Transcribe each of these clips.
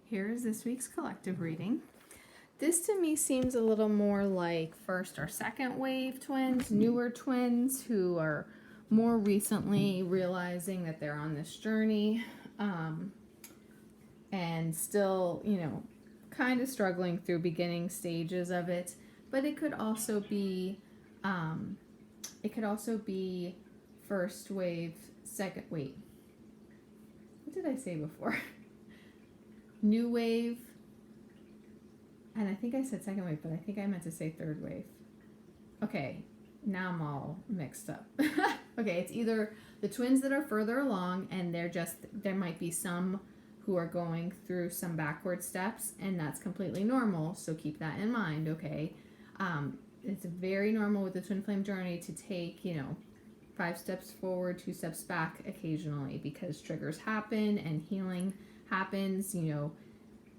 Here is this week's collective reading. This to me seems a little more like first or second wave twins, newer twins who are more recently realizing that they're on this journey and still, kind of struggling through beginning stages of it. But it could also be first wave, second. Wait, what did I say before? New wave, and I think I said second wave, but I think I meant to say third wave. Okay, now I'm all mixed up. Okay, it's either the twins that are further along and there might be some who are going through some backward steps, and that's completely normal, so keep that in mind, okay? It's very normal with the twin flame journey to take, 5 steps forward, 2 steps back occasionally, because triggers happen and healing happens.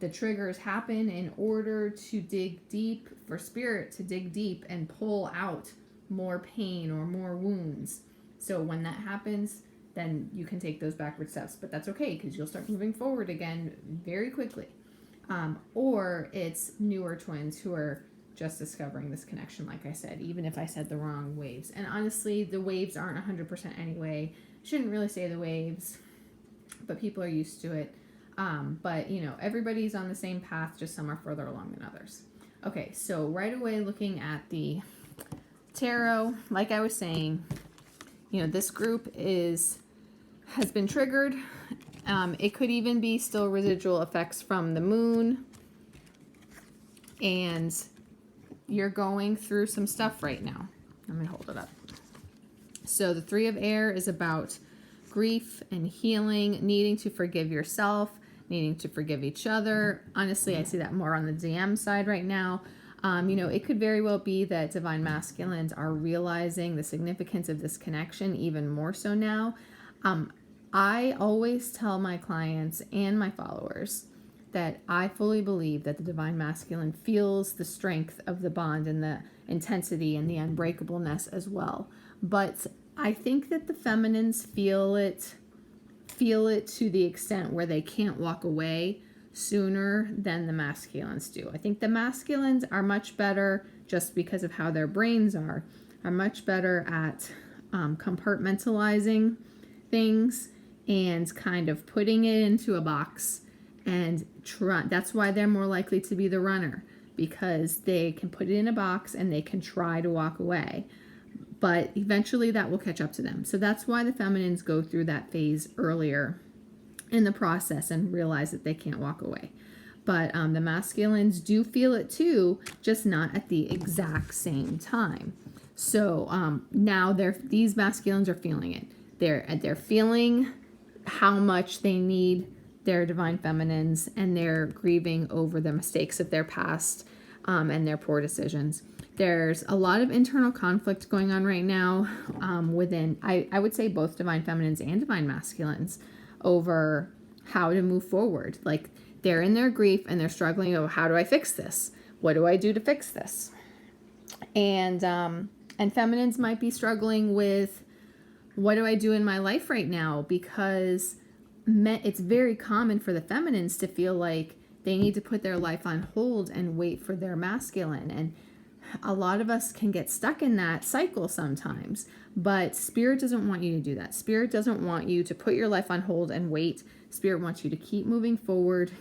The triggers happen in order to dig deep, for spirit to dig deep and pull out more pain or more wounds. So when that happens, then you can take those backward steps, but that's okay because you'll start moving forward again very quickly. Or it's newer twins who are just discovering this connection, like I said, even if I said the wrong waves. And honestly, the waves aren't 100% anyway. Shouldn't really say the waves, but people are used to it. But everybody's on the same path, just some are further along than others. Okay, so right away looking at the tarot, like I was saying, this group has been triggered. It could even be still residual effects from the moon, and you're going through some stuff right now. Let me hold it up. So the 3 of air is about grief and healing, needing to forgive yourself, needing to forgive each other. Honestly, I see that more on the DM side right now. It could very well be that divine masculines are realizing the significance of this connection even more so now. I always tell my clients and my followers that I fully believe that the divine masculine feels the strength of the bond and the intensity and the unbreakableness as well. But I think that the feminines feel it to the extent where they can't walk away sooner than the masculines do. I think the masculines are much better, just because of how their brains are much better at compartmentalizing things and kind of putting it into a box, and that's why they're more likely to be the runner, because they can put it in a box and they can try to walk away. But eventually that will catch up to them. So that's why the feminines go through that phase earlier in the process and realize that they can't walk away. But the masculines do feel it too, just not at the exact same time. So now these masculines are feeling it. They're feeling how much they need their divine feminines, and they're grieving over the mistakes of their past and their poor decisions. There's a lot of internal conflict going on right now within, I would say, both divine feminines and divine masculines over how to move forward. Like, they're in their grief and they're struggling. Oh, how do I fix this? What do I do to fix this? And feminines might be struggling with, what do I do in my life right now? Because it's very common for the feminines to feel like they need to put their life on hold and wait for their masculine. And a lot of us can get stuck in that cycle sometimes, but Spirit doesn't want you to do that. Spirit doesn't want you to put your life on hold and wait. Spirit wants you to keep moving forward,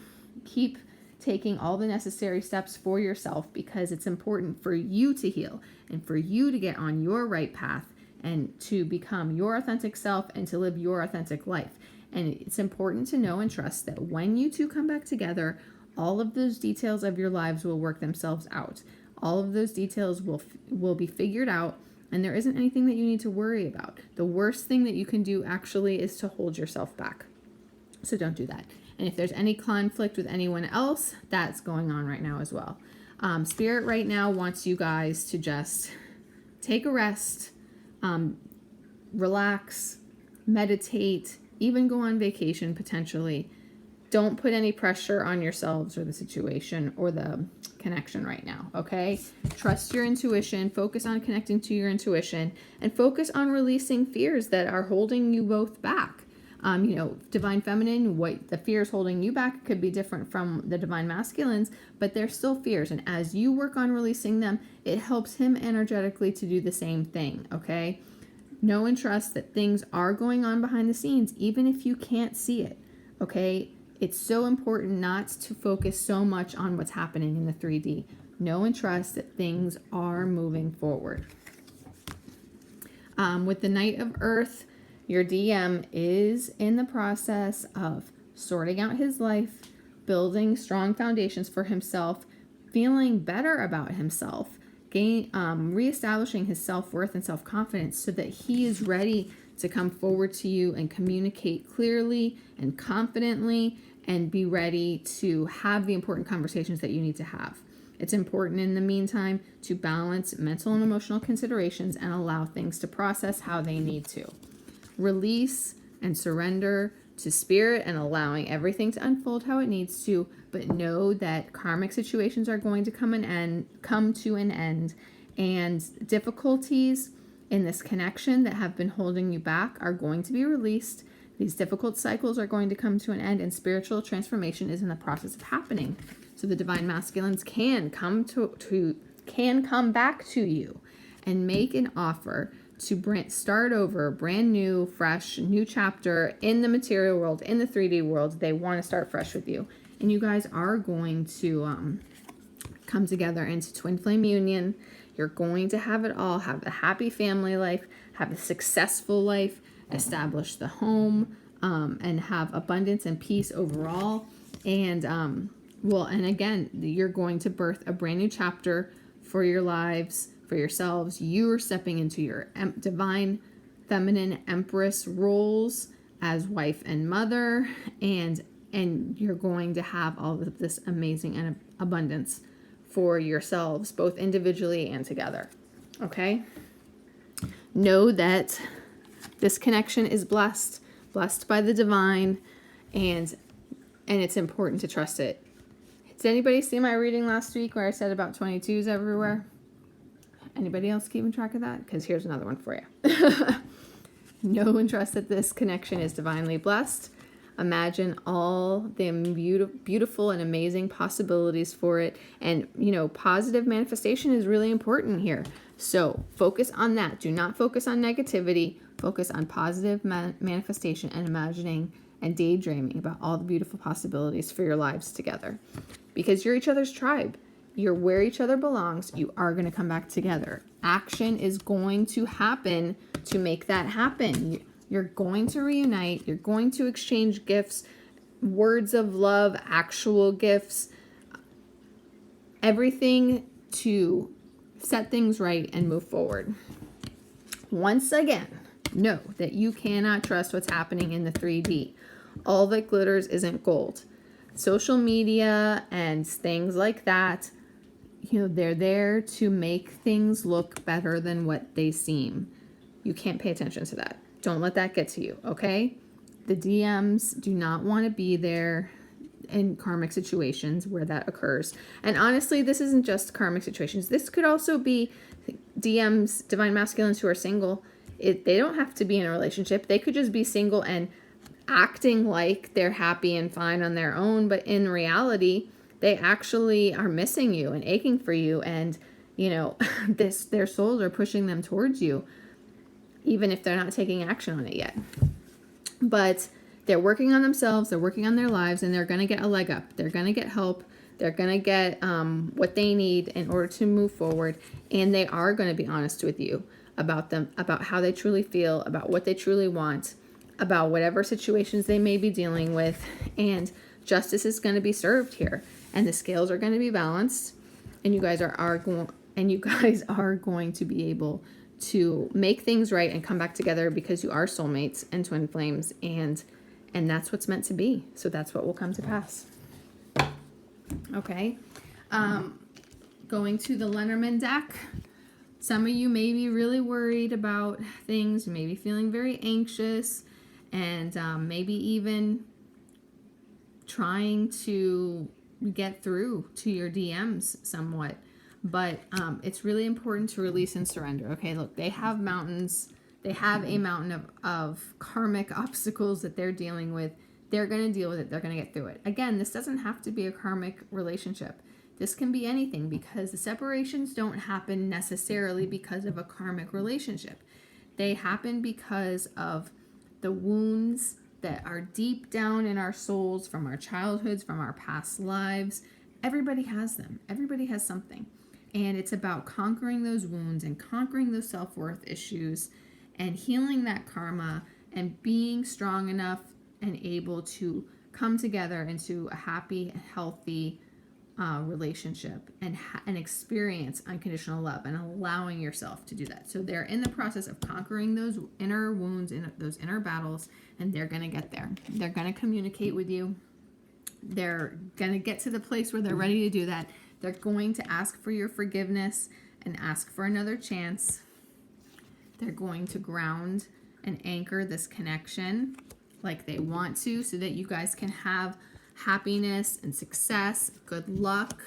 keep taking all the necessary steps for yourself, because it's important for you to heal and for you to get on your right path and to become your authentic self and to live your authentic life. And it's important to know and trust that when you two come back together, all of those details of your lives will work themselves out. All of those details will be figured out, and there isn't anything that you need to worry about. The worst thing that you can do actually is to hold yourself back. So don't do that. And if there's any conflict with anyone else, that's going on right now as well. Spirit right now wants you guys to just take a rest, relax, meditate, even go on vacation potentially. Don't put any pressure on yourselves or the situation or the connection right now, okay? Trust your intuition, focus on connecting to your intuition, and focus on releasing fears that are holding you both back. Divine Feminine, what the fears holding you back could be different from the Divine Masculines, but they're still fears. And as you work on releasing them, it helps him energetically to do the same thing, okay? Know and trust that things are going on behind the scenes, even if you can't see it, okay? It's so important not to focus so much on what's happening in the 3D. Know and trust that things are moving forward. With the Knight of Earth, your DM is in the process of sorting out his life, building strong foundations for himself, feeling better about himself, reestablishing his self-worth and self-confidence so that he is ready to come forward to you and communicate clearly and confidently and be ready to have the important conversations that you need to have. It's important in the meantime to balance mental and emotional considerations and allow things to process how they need to. Release and surrender to spirit and allowing everything to unfold how it needs to, but know that karmic situations are going to come to an end, and difficulties in this connection that have been holding you back are going to be released. These difficult cycles are going to come to an end, and spiritual transformation is in the process of happening. So the Divine Masculines can come back to you and make an offer to start over, brand new, fresh, new chapter in the material world, in the 3D world. They want to start fresh with you. And you guys are going to come together into twin flame union. You're going to have it all, have a happy family life, have a successful life, establish the home, and have abundance and peace overall. And, and again, you're going to birth a brand new chapter for your lives, for yourselves. You are stepping into your divine feminine empress roles as wife and mother, and you're going to have all of this amazing abundance for yourselves, both individually and together. Okay? Know that this connection is blessed by the divine, and it's important to trust it. Did anybody see my reading last week where I said about 22s everywhere? Anybody else keeping track of that? Because here's another one for you. Know and trust that this connection is divinely blessed. Imagine all the beautiful and amazing possibilities for it. And, positive manifestation is really important here. So focus on that. Do not focus on negativity. Focus on positive manifestation and imagining and daydreaming about all the beautiful possibilities for your lives together. Because you're each other's tribe. You're where each other belongs. You are going to come back together. Action is going to happen to make that happen. You're going to reunite. You're going to exchange gifts, words of love, actual gifts, everything to set things right and move forward. Once again, know that you cannot trust what's happening in the 3D. All that glitters isn't gold. Social media and things like that, they're there to make things look better than what they seem. You can't pay attention to that. Don't let that get to you, okay? The DMs do not want to be there in karmic situations where that occurs. And honestly, this isn't just karmic situations. This could also be DMs, divine masculines who are single. They don't have to be in a relationship. They could just be single and acting like they're happy and fine on their own, but in reality, they actually are missing you and aching for you, and their souls are pushing them towards you, even if they're not taking action on it yet. But they're working on themselves, they're working on their lives, and they're going to get a leg up. They're going to get help. They're going to get what they need in order to move forward, and they are going to be honest with you about how they truly feel, about what they truly want, about whatever situations they may be dealing with, and justice is going to be served here, and the scales are going to be balanced, and you guys are going to be able to make things right and come back together because you are soulmates and twin flames, and that's what's meant to be. So that's what will come to pass. Okay. Going to the Lenormand deck. Some of you may be really worried about things. You may be feeling very anxious, and maybe even trying to get through to your DMs somewhat. But it's really important to release and surrender. Okay, look, they have mountains They have a mountain of karmic obstacles that they're dealing with. They're going to deal with it. They're going to get through it. Again, this doesn't have to be a karmic relationship. This can be anything, because the separations don't happen necessarily because of a karmic relationship. They happen because of the wounds that are deep down in our souls from our childhoods, from our past lives. Everybody has them. Everybody has something. And it's about conquering those wounds and conquering those self-worth issues and healing that karma and being strong enough and able to come together into a happy, healthy relationship and experience unconditional love and allowing yourself to do that. So they're in the process of conquering those inner wounds and those inner battles, and they're going to get there. They're going to communicate with you. They're going to get to the place where they're ready to do that. They're going to ask for your forgiveness and ask for another chance. They're going to ground and anchor this connection like they want to, so that you guys can have happiness and success, good luck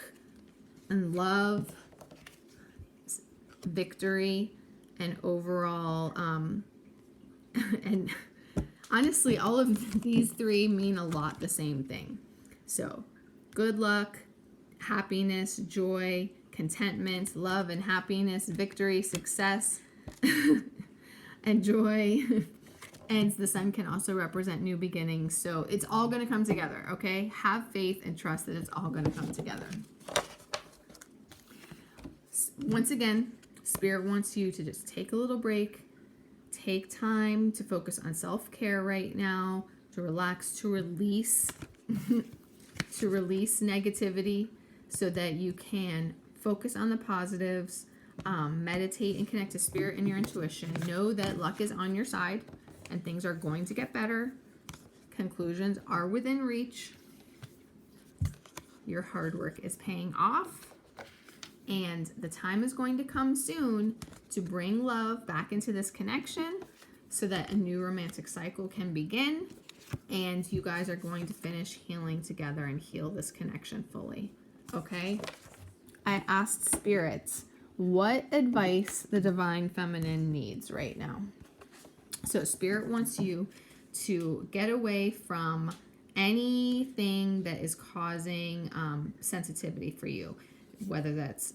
and love, victory, and overall and honestly, all of these three mean a lot the same thing. So good luck, happiness, joy, contentment, love and happiness, victory, success, and joy. And the sun can also represent new beginnings. So it's all going to come together, okay? Have faith and trust that it's all going to come together. Once again, Spirit wants you to just take a little break. Take time to focus on self-care right now, to relax, to release, to release negativity so that you can focus on the positives, meditate and connect to Spirit and your intuition. Know that luck is on your side and things are going to get better. Conclusions are within reach. Your hard work is paying off. And the time is going to come soon to bring love back into this connection so that a new romantic cycle can begin. And you guys are going to finish healing together and heal this connection fully. Okay? I asked Spirits what advice the Divine Feminine needs right now. So Spirit wants you to get away from anything that is causing sensitivity for you, whether that's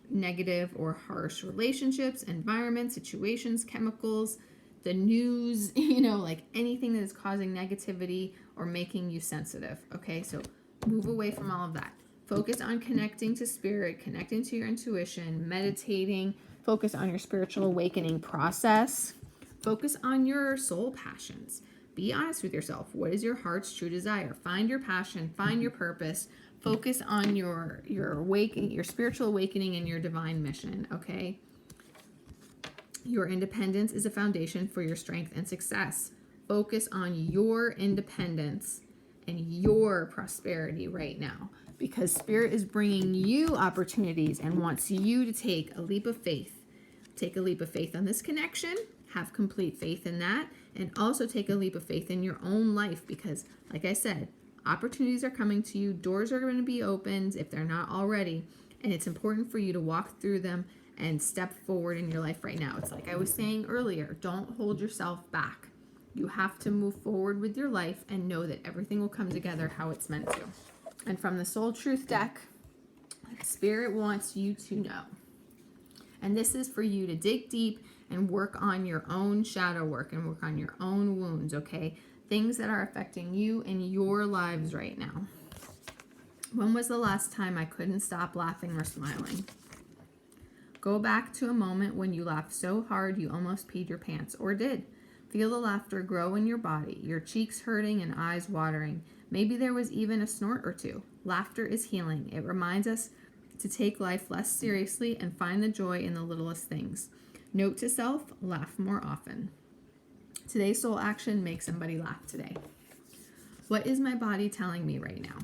negative or harsh relationships, environments, situations, chemicals, the news, like anything that is causing negativity or making you sensitive. Okay, so move away from all of that. Focus on connecting to Spirit, connecting to your intuition, meditating, focus on your spiritual awakening process. Focus on your soul passions. Be honest with yourself. What is your heart's true desire? Find your passion, find your purpose. Focus on your awakening, your spiritual awakening and your divine mission, okay? Your independence is a foundation for your strength and success. Focus on your independence and your prosperity right now, because Spirit is bringing you opportunities and wants you to take a leap of faith. Take a leap of faith on this connection. Have complete faith in that, and also take a leap of faith in your own life, because like I said, opportunities are coming to you, doors are going to be opened if they're not already, and it's important for you to walk through them and step forward in your life right now. It's like I was saying earlier, don't hold yourself back. You have to move forward with your life and know that everything will come together how it's meant to. And from the Soul Truth deck, Spirit wants you to know, and this is for you to dig deep and work on your own shadow work and work on your own wounds, okay? Things that are affecting you in your lives right now. When was the last time I couldn't stop laughing or smiling? Go back to a moment when you laughed so hard you almost peed your pants, or did. Feel the laughter grow in your body, your cheeks hurting and eyes watering. Maybe there was even a snort or two. Laughter is healing. It reminds us to take life less seriously and find the joy in the littlest things. Note to self, laugh more often. Today's soul action, make somebody laugh today. What is my body telling me right now?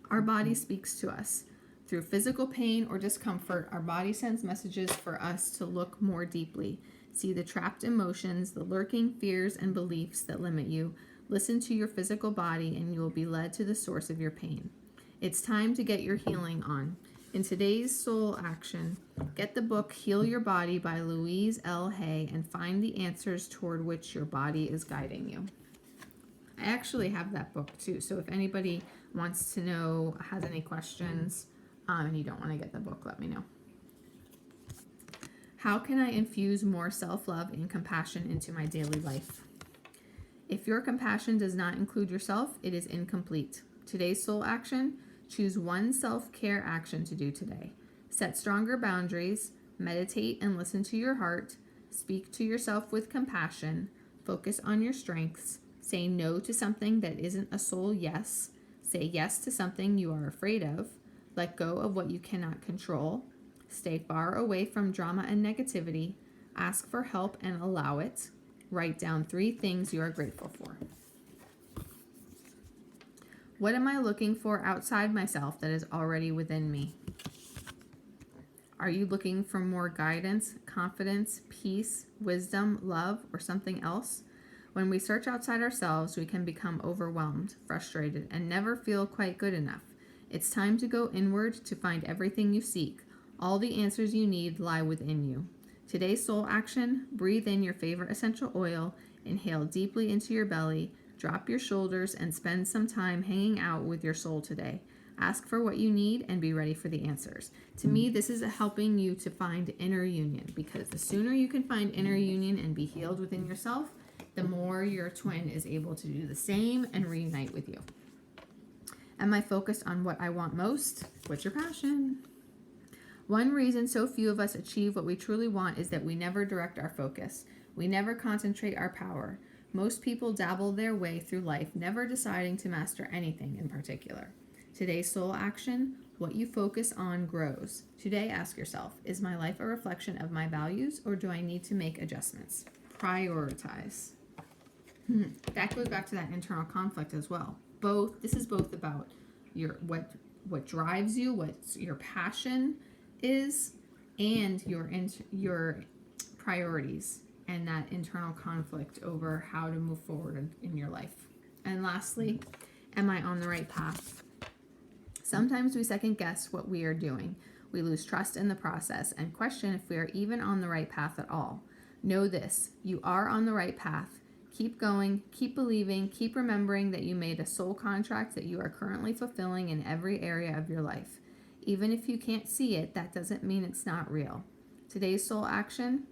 Our body speaks to us. Through physical pain or discomfort, our body sends messages for us to look more deeply. See the trapped emotions, the lurking fears and beliefs that limit you. Listen to your physical body and you will be led to the source of your pain. It's time to get your healing on. In today's soul action, get the book Heal Your Body by Louise L. Hay and find the answers toward which your body is guiding you. I actually have that book too, so if anybody wants to know, has any questions, and you don't want to get the book, let me know. How can I infuse more self-love and compassion into my daily life? If your compassion does not include yourself, it is incomplete. Today's soul action, choose one self-care action to do today. Set stronger boundaries, meditate and listen to your heart, speak to yourself with compassion, focus on your strengths, say no to something that isn't a soul yes, say yes to something you are afraid of, let go of what you cannot control, stay far away from drama and negativity, ask for help and allow it, write down 3 things you are grateful for. What am I looking for outside myself that is already within me? Are you looking for more guidance, confidence, peace, wisdom, love, or something else? When we search outside ourselves, we can become overwhelmed, frustrated, and never feel quite good enough. It's time to go inward to find everything you seek. All the answers you need lie within you. Today's soul action, breathe in your favorite essential oil, inhale deeply into your belly, drop your shoulders, and spend some time hanging out with your soul today. Ask for what you need and be ready for the answers. To me, this is helping you to find inner union, because the sooner you can find inner union and be healed within yourself, the more your twin is able to do the same and reunite with you. Am I focused on what I want most? What's your passion? One reason so few of us achieve what we truly want is that we never direct our focus. We never concentrate our power. Most people dabble their way through life, never deciding to master anything in particular. Today's soul action, what you focus on grows. Today, ask yourself, is my life a reflection of my values, or do I need to make adjustments? Prioritize. That goes back to that internal conflict as well. This is both about your what drives you, what your passion is, and your priorities, and that internal conflict over how to move forward in your life. And lastly, am I on the right path? Sometimes we second guess what we are doing. We lose trust in the process and question if we are even on the right path at all. Know this, you are on the right path. Keep going, keep believing, keep remembering that you made a soul contract that you are currently fulfilling in every area of your life. Even if you can't see it, that doesn't mean it's not real. Today's soul action.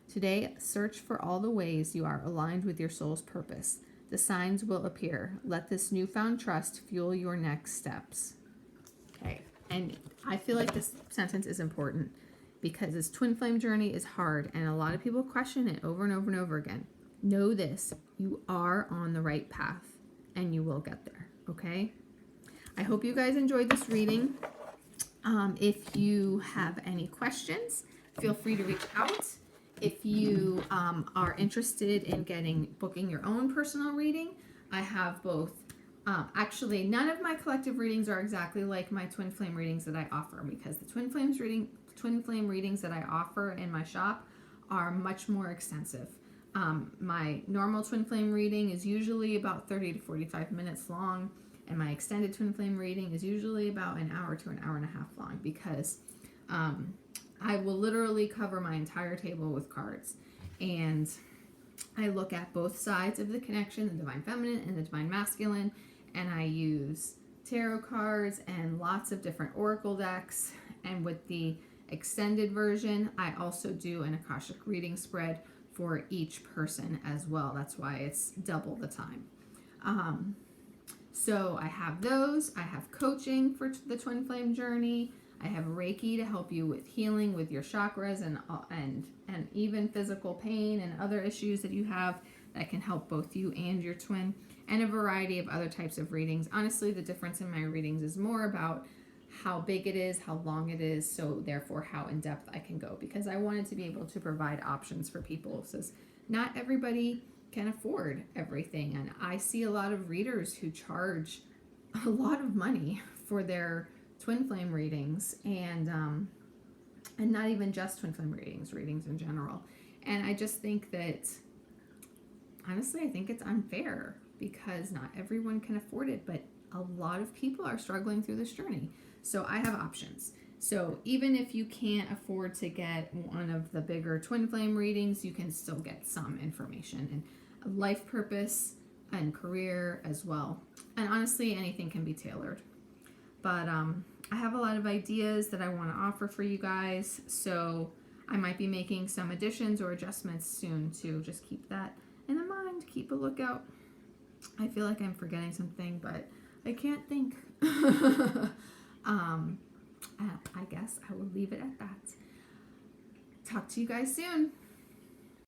Today, search for all the ways you are aligned with your soul's purpose. The signs will appear. Let this newfound trust fuel your next steps. Okay, and I feel like this sentence is important because this twin flame journey is hard and a lot of people question it over and over and over again. Know this, you are on the right path and you will get there, okay? I hope you guys enjoyed this reading. If you have any questions, feel free to reach out. If you are interested in booking your own personal reading, I have both. Actually, none of my collective readings are exactly like my twin flame readings that I offer, because the twin flame readings that I offer in my shop are much more extensive. My normal twin flame reading is usually about 30 to 45 minutes long, and my extended twin flame reading is usually about an hour to an hour and a half long, because I will literally cover my entire table with cards, and I look at both sides of the connection, the divine feminine and the divine masculine, and I use tarot cards and lots of different oracle decks. And with the extended version, I also do an Akashic reading spread for each person as well. That's why it's double the time. So I have those. I have coaching for the twin flame journey. I have Reiki to help you with healing with your chakras and even physical pain and other issues that you have that can help both you and your twin, and a variety of other types of readings. Honestly, the difference in my readings is more about how big it is, how long it is, so therefore how in depth I can go, because I wanted to be able to provide options for people, since not everybody can afford everything. And I see a lot of readers who charge a lot of money for their twin flame readings, and not even just twin flame readings in general. And I just think that, honestly, I think it's unfair, because not everyone can afford it, but a lot of people are struggling through this journey. So I have options. So even if you can't afford to get one of the bigger twin flame readings, you can still get some information and life purpose and career as well. And honestly, anything can be tailored. But I have a lot of ideas that I want to offer for you guys, so I might be making some additions or adjustments soon too. Just keep that in mind. Keep a lookout. I feel like I'm forgetting something, but I can't think. I guess I will leave it at that. Talk to you guys soon.